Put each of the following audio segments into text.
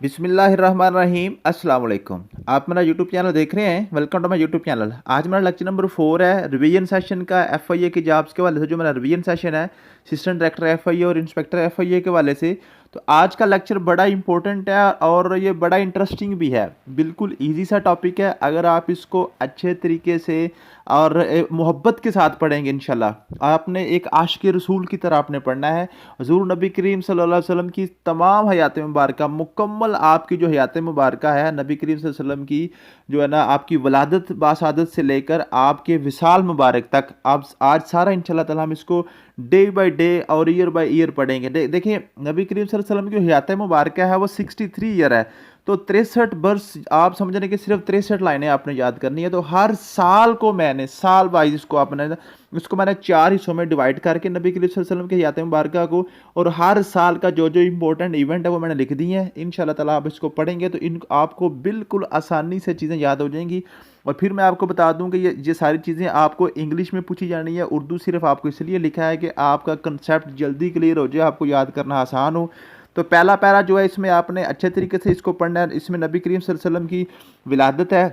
बिस्मिल्लाहिर्रहमानिर्रहीम अस्सलाम वालेकुम। आप मेरा यूट्यूब चैनल देख रहे हैं। Welcome to my YouTube channel. आज मेरा लेक्चर नंबर 4 है रिवीजन सेशन का एफआईए की जॉब्स के हवाले से। जो मेरा रिवीजन सेशन है असिस्टेंट डायरेक्टर एफआईए और इंस्पेक्टर एफआईए के हवाले से। तो आज का लेक्चर बड़ा इंपॉर्टेंट है और ये बड़ा इंटरेस्टिंग भी है। बिल्कुल ईजी सा टॉपिक है। अगर आप इसको अच्छे तरीके से और मोहब्बत के साथ पढ़ेंगे इंशाल्लाह, आपने एक आशिक रसूल की तरह आपने पढ़ना है। हुज़ूर नबी करीम सल्लल्लाहु अलैहि वसल्लम की तमाम हयात मुबारक मुकम्मल, आपकी जो हयात मुबारक है नबी करीम सल्लल्लाहु अलैहि वसल्लम की, जो है ना, आपकी वलादत बासादत से लेकर आपके विसाल मुबारक तक, आप आज सारा इंशाल्लाह ताला हम इसको डे बाय डे और ईयर बाय ईयर पढ़ेंगे। देखिए, नबी करीम सल्लल्लाहु अलैहि वसल्लम की हयात मुबारक है वो 63 ईयर है। तो 63 वर्ष आप समझने कि सिर्फ 63 लाइनें आपने याद करनी है। तो हर साल को मैंने साल वाइज इसको मैंने 4 हिस्सों में डिवाइड करके नबी करीम सल्लल्लाहु अलैहि वसल्लम की हयात मुबारक को, और हर साल का जो जो इंपॉर्टेंट इवेंट है वो मैंने लिख दिए हैं। इंशाल्लाह ताला आप इसको पढ़ेंगे तो इन आपको बिल्कुल आसानी से चीज़ें याद हो जाएंगी। और फिर मैं आपको बता दूं कि ये सारी चीज़ें आपको इंग्लिश में पूछी जानी है। उर्दू सिर्फ आपको इसलिए लिखा है कि आपका कंसेप्ट जल्दी क्लियर हो जाए, आपको याद करना आसान हो। तो पहला पैरा जो है इसमें आपने अच्छे तरीके से इसको पढ़ना है। इसमें नबी करीम सल्लल्लाहु अलैहि वसल्लम की विलादत है,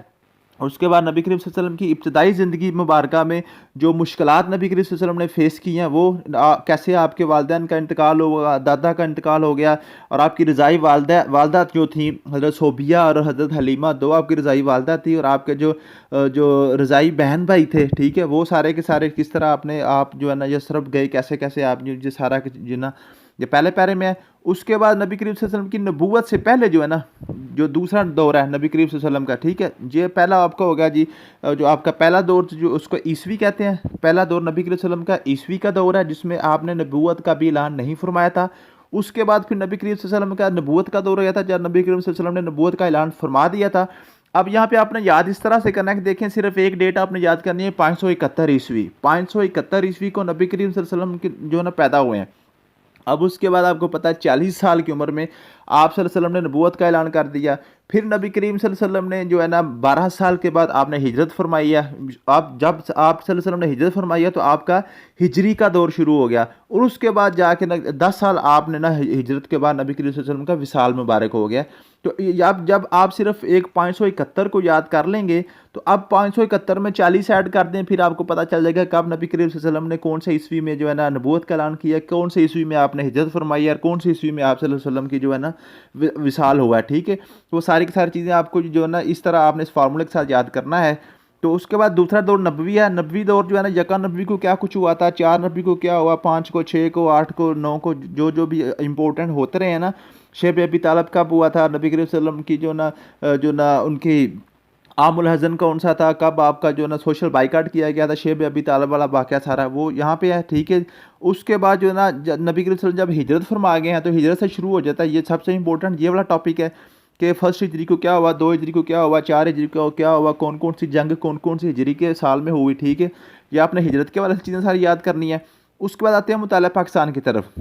और उसके बाद नबी करीम सल्लल्लाहु अलैहि वसल्लम की इब्तदाई ज़िंदगी मुबारक में जो मुश्किलात नबी करीम सल्लल्लाहु अलैहि वसल्लम ने फ़ेस की हैं, वो कैसे आपके वालिदैन का इंतकाल हुआ, दादा का इंतकाल हो गया, और आपकी रज़ाई वालदा जो थी हज़रत सोबिया और हज़रत हलीमा, दो आपकी रज़ाई वालदा थी, और आपके जो रज़ाई बहन भाई थे, ठीक है, वो सारे के सारे किस तरह आपने आप जो है ना यसरब गए, कैसे कैसे आप जो सारा जो ना ये पहले पैरे में है। उसके बाद नबी करीम सल्लल्लाहु अलैहि वसल्लम की नबूवत से पहले जो है ना, जो दूसरा दौर है नबी करीम सल्लल्लाहु अलैहि वसल्लम का, ठीक है, ये पहला आपका हो गया जी। जो आपका पहला दौर जो उसको ईसवी कहते हैं, पहला दौर नबी करीम सल्लल्लाहु अलैहि वसल्लम का ईसवी का दौर है, जिसमें आपने नबूवत का भी ऐलान नहीं फरमाया था। उसके बाद फिर नबी करीम सल्लल्लाहु अलैहि वसल्लम का नबूवत का दौर हो गया था, जब नबी करीम सल्लल्लाहु अलैहि वसल्लम ने नबूवत का ऐलान फरमा दिया था। अब यहाँ पे आपने याद इस तरह से करना है कि देखें, सिर्फ एक डेट आपने याद करनी है, 571 ईस्वी। 571 ईस्वी को नबी करीम सल्लल्लाहु अलैहि वसल्लम के जो है ना पैदा हुए हैं। अब उसके बाद आपको पता है 40 साल की उम्र में आप सल्लल्लाहु अलैहि वसल्लम ने नबूवत का ऐलान कर दिया। फिर नबी करीम सल्लल्लाहु अलैहि वसल्लम ने जो है ना 12 साल के बाद आपने हिजरत फरमाई है। आप जब आप सल्लल्लाहु अलैहि वसल्लम ने हिजरत फरमाई है तो आपका हिजरी का दौर शुरू हो गया, और उसके बाद जाके ना 10 साल आपने ना हिजरत के बाद नबी करीम सल्लल्लाहु अलैहि वसल्लम का विसाल मुबारक हो गया। तो अब जब आप सिर्फ एक 571 को याद कर लेंगे, तो अब 571 में 40 ऐड कर दें, फिर आपको पता चल जाएगा कब नबी करीम सल्लल्लाहु अलैहि वसल्लम ने कौन से ईस्वी में जो है ना नबूवत का ऐलान किया, कौन से ईस्वी में आपने हिजरत फरमाई है, और कौन से ईस्वी में आप सल्लल्लाहु अलैहि वसल्लम की जो है ना विसाल हुआ है, ठीक है। तो वो सारी की सारी चीज़ें आपको जो है ना इस तरह आपने इस फार्मूले के साथ याद करना है। तो उसके बाद दूसरा दौर नबवी है। नबवी दौर जो है ना, यका नबवी को क्या कुछ हुआ था, 4 नबवी को क्या हुआ, 5 को, 6 को, 8 को, 9 को, जो जो भी इंपॉर्टेंट होते रहे हैं ना। शेब अबी तालब कब हुआ था, नबी करीम सल्लल्लाहु अलैहि वसल्लम की जो ना उनकी आमुल हज़न कौन सा था, कब आपका जो ना सोशल बाइकाट किया गया था, शेब अबी तालब वाला वाक़या सारा वो यहाँ पे है, ठीक है। उसके बाद जो है ना नबी करीम सल्लल्लाहु अलैहि वसल्लम जब हिजरत फरमा गए हैं तो हिजरत से शुरू हो जाता है। ये सबसे इंपॉर्टेंट ये वाला टॉपिक है कि फर्स्ट हिजरी को क्या हुआ, 2 हिजरी को क्या हुआ, 4 हिजरी को क्या हुआ, कौन कौन सी जंग कौन कौन सी हिजरी के साल में हुई, ठीक है। ये आपने हिजरत के वाले चीज़ें सारी याद करनी है। उसके बाद आते हैं मुताला पाकिस्तान की तरफ।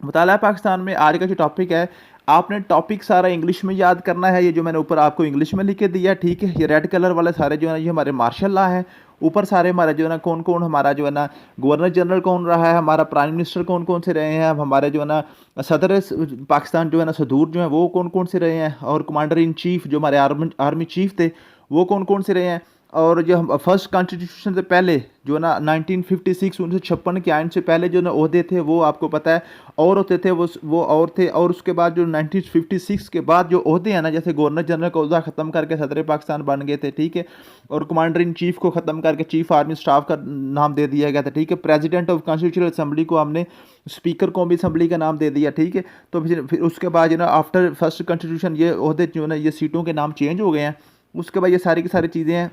मुताला पाकिस्तान में आज का जो टॉपिक है, आपने टॉपिक सारा इंग्लिश में याद करना है। ये जो मैंने ऊपर आपको इंग्लिश में लिख के दिया, ठीक है। ये रेड कलर वाले सारे जो है ये हमारे मार्शल लॉ हैं। ऊपर सारे हमारे जो है ना कौन कौन हमारा जो है ना गवर्नर जनरल कौन रहा है, हमारा प्राइम मिनिस्टर कौन कौन से रहे हैं, हमारे जो है ना सदर पाकिस्तान जो है ना सदूर जो है वो कौन कौन से रहे हैं, और कमांडर इन चीफ जो हमारे आर्मी चीफ थे वो कौन कौन से रहे हैं। और जो हम फर्स्ट कॉन्स्टिट्यूशन से पहले जो है ना 1956 1956 के आइन से पहले जो ना ओहदे थे वो आपको पता है और होते थे, वो और थे। और उसके बाद जो 1956 के बाद जो ओहदे हैं ना, जैसे गवर्नर जनरल का ओहदा ख़त्म करके सदर पाकिस्तान बन गए थे, ठीक है। और कमांडर इन चीफ को ख़त्म करके चीफ आर्मी स्टाफ का नाम दे दिया गया था, ठीक है। प्रेसिडेंट ऑफ कॉन्स्टिट्यूशनल असम्बली को हमने स्पीकर को भी असम्बली का नाम दे दिया, ठीक है। तो फिर उसके बाद जो ना आफ्टर फर्स्ट कॉन्स्टिट्यूशन ये ओहदे जो है ना ये सीटों के नाम चेंज हो गए हैं। उसके बाद ये सारी की सारी चीज़ें हैं,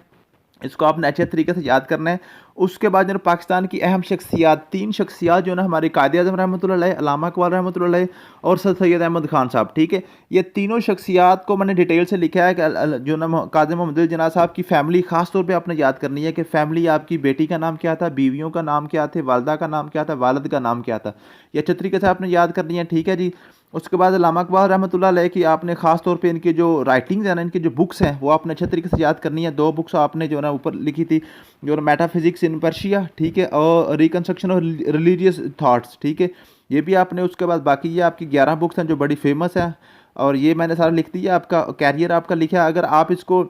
इसको आपने अच्छे तरीके से याद करना है। उसके बाद जो पाकिस्तान की अहम शख्सियात, 3 शख्सियात जो ना हमारे कायद-ए-आज़म रहमतुल्लाह अलैह, अल्लामा इक़बाल रहमतुल्लाह अलैह और सर सैयद अहमद ख़ान साहब, ठीक है। ये तीनों शख्सियात को मैंने डिटेल से लिखा है कि जो ना काज़ी मोहम्मद जिन्ना साहब की फ़ैमिली ख़ास तौर पे आपने याद करनी है कि फ़ैमिली आपकी बेटी का नाम क्या था, बीवियों का नाम क्या थे, वालदा का नाम क्या था, वालिद का नाम क्या था। ये अच्छे तरीके से आपने याद करनी है, ठीक है जी। उसके बाद अल्लामा इक़बाल रहमतुल्लाह अलैह की आपने ख़ास तौर पे इनकी जो राइटिंग्स हैं ना, इनकी जो बुक्स हैं वो आपने अच्छे तरीके से याद करनी है। 2 बुक्स आपने जो है ना ऊपर लिखी थी, जो मेटाफिज़िक्स इन पर्शिया, ठीक है, और रिकन्स्ट्रक्शन ऑफ रिलीजियस थाट्स, ठीक है, ये भी आपने। उसके बाद बाकी ये आपकी 11 बुक्स हैं जो बड़ी फेमस हैं। और ये मैंने सारा लिख दिया, आपका कैरियर आपका लिखा है। अगर आप इसको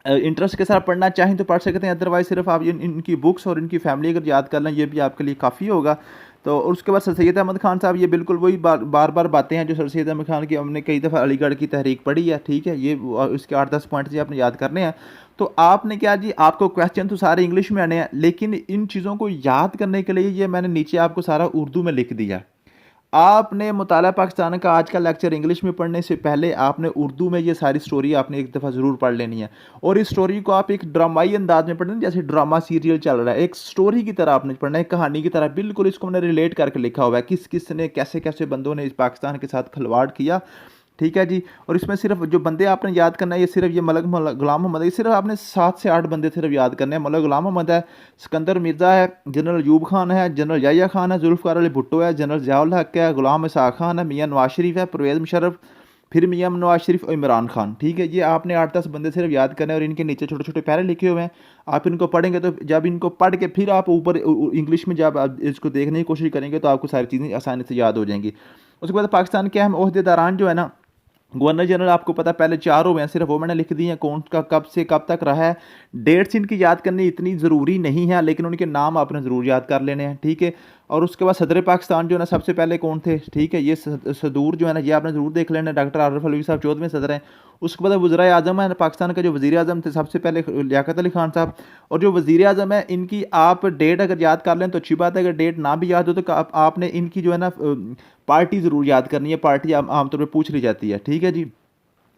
इंटरेस्ट के साथ पढ़ना चाहें तो पढ़ सकते हैं, अदरवाइज सिर्फ आप इनकी बुक्स और इनकी फैमिली अगर याद कर लें ये भी आपके लिए काफ़ी होगा। तो और उसके बाद सर सैयद अहमद खान साहब, ये बिल्कुल वही बार बार बातें हैं जो सर सैयद अहमद खान की हमने कई दफ़ा अलीगढ़ की तहरीक पढ़ी है, ठीक है। ये इसके 8-10 पॉइंट्स जी आपने याद करने हैं। तो आपने क्या जी, आपको क्वेश्चन तो सारे इंग्लिश में आने हैं, लेकिन इन चीज़ों को याद करने के लिए ये मैंने नीचे आपको सारा उर्दू में लिख दिया। आपने मुताला पाकिस्तान का आज का लेक्चर इंग्लिश में पढ़ने से पहले आपने उर्दू में ये सारी स्टोरी आपने एक दफ़ा ज़रूर पढ़ लेनी है। और इस स्टोरी को आप एक ड्रामाई अंदाज में पढ़ना, जैसे ड्रामा सीरियल चल रहा है, एक स्टोरी की तरह आपने पढ़ना है, कहानी की तरह। बिल्कुल इसको मैंने रिलेट करके लिखा हुआ है, किस किस ने कैसे कैसे बंदों ने इस पाकिस्तान के साथ खिलवाड़ किया, ठीक है जी। और इसमें सिर्फ जो बंदे आपने याद करना है, ये सिर्फ ये मलक गुलाम मोहम्मद, ये सिर्फ आपने 7 से 8 बंदे सिर्फ याद करने हैं। मलक गुलाम मोहम्मद है, सिकंदर मिर्ज़ा है, जनरल अयूब खान है, जनरल याह्या खान है, जुल्फ़िकार अली भुट्टो है, जनरल ज़ियाउल हक़ है, गुलाम इसहाक़ खान है, मियाँ नवाज़ शरीफ है, परवेज़ मुशर्रफ, फिर मियाँ नवाज़ शरीफ और इमरान खान, ठीक है। ये आपने 8-10 बंदे सिर्फ याद करने हैं और इनके नीचे छोटे छोटे पैरे लिखे हुए हैं। आप इनको पढ़ेंगे तो जब इनको पढ़ के फिर आप ऊपर इंग्लिश में जब आप इसको देखने की कोशिश करेंगे तो आपको सारी चीज़ें आसानी से याद हो जाएंगी। उसके बाद पाकिस्तान के अहम ओहदेदारान जो है ना, गवर्नर जनरल आपको पता पहले 4 हुए हैं, सिर्फ वो मैंने लिख दिए हैं, कौन का कब से कब तक रहा है। डेट्स इनकी याद करनी इतनी ज़रूरी नहीं है, लेकिन उनके नाम आपने ज़रूर याद कर लेने हैं, ठीक है। और उसके बाद सदर पाकिस्तान जो है ना सबसे पहले कौन थे, ठीक है। ये सदूर जो है ना, ये आपने ज़रूर देख लेना, डॉक्टर आरिफ अलवी साहब 14वें सदर हैं। उसके बाद वज़ीर आज़म है पाकिस्तान का, जो वज़ीर आज़म थे सबसे पहले लियाकत अली खान साहब। और जो वज़ीर आज़म है इनकी आप डेट अगर याद कर लें तो अच्छी बात है, अगर डेट ना भी याद हो तो आपने इनकी जो है ना पार्टी ज़रूर याद करनी है। पार्टी आमतौर पर पूछ ली जाती है, ठीक है जी।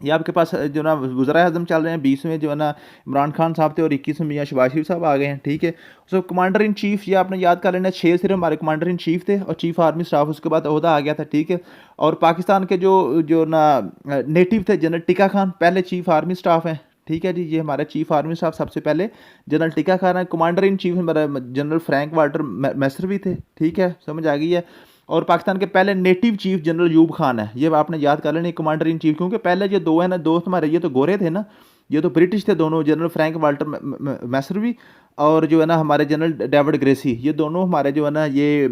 ये आपके पास जो ना वज़ीर आज़म चल रहे हैं, 20वें जो है ना इमरान खान साहब थे और 21वें मियाँ शहबाज शरीफ साहब आ गए हैं, ठीक है। सो कमांडर इन चीफ़ ये आपने याद कर लेना, 6 सिर्फ हमारे कमांडर इन चीफ़ थे और चीफ़ आर्मी स्टाफ उसके बाद ओहदा आ गया था, ठीक है। और पाकिस्तान के जो जो ना नेटिव थे, जनरल टिक्का खान पहले चीफ़ आर्मी स्टाफ हैं, ठीक है जी। ये हमारे चीफ़ आर्मी स्टाफ सबसे पहले जनरल टिक्का खान है। कमांडर इन चीफ़ हमारा जनरल फ्रैंक वाल्टर मैसरवी थे, ठीक है, समझ आ गई है। और पाकिस्तान के पहले native chief general Ayub Khan है, ये आपने याद कर लेना, कमांडर इन चीफ। क्योंकि पहले जो दो है ना दोस्त हमारे, ये तो गोरे थे ना, ये तो ब्रिटिश थे दोनों, जनरल फ्रैंक वाल्टर मैसरवी और जो है ना हमारे जनरल डेविड ग्रेसी, ये दोनों हमारे जो है ना ये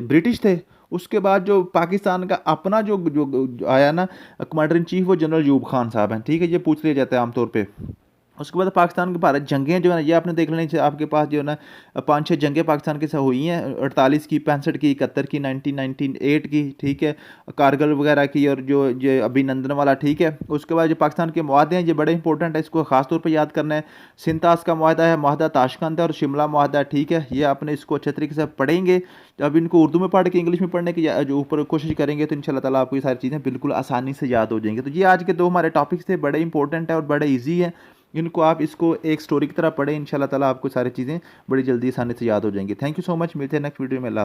ब्रिटिश थे। उसके बाद जो पाकिस्तान का अपना जो आया ना कमांडर इन चीफ, वो जनरल अयूब खान साहब हैं, ठीक है। ये पूछ लिया जाता है आमतौर पर। उसके बाद पाकिस्तान के भारत जंगें जो है ना, ये आपने देख लेनी चाहिए। आपके पास जो है ना 5-6 जंगें पाकिस्तान के साथ हुई हैं, 48 की, 65 की, 71 की, 1998 की, ठीक है, कारगिल वगैरह की, और जो ये अभिनंदन वाला, ठीक है। उसके बाद जो पाकिस्तान के मुआहदे हैं ये बड़े इंपॉर्टेंट है, इसको खास तौर पर याद करना है। सिंतास का मुआहदा है, मुआहदा ताशकंद है और शिमला मुआहदा, ठीक है। ये आपने इसको अच्छे तरीके से पढ़ेंगे। अब इनको उर्दू में पढ़ के इंग्लिश में पढ़ने की जो ऊपर कोशिश करेंगे तो इंशाल्लाह ताला आपको ये सारी चीज़ें बिल्कुल आसानी से याद हो जाएंगी। तो ये आज के 2 हमारे टॉपिक्स थे, बड़े इंपॉर्टेंट है और बड़े ईजी हैं। इनको आप इसको एक स्टोरी की तरह पढ़ें, इंशाल्लाह ताला आपको सारी चीज़ें बड़ी जल्दी आसानी से याद हो जाएंगी। थैंक यू सो मच, मिलते हैं नेक्स्ट वीडियो में।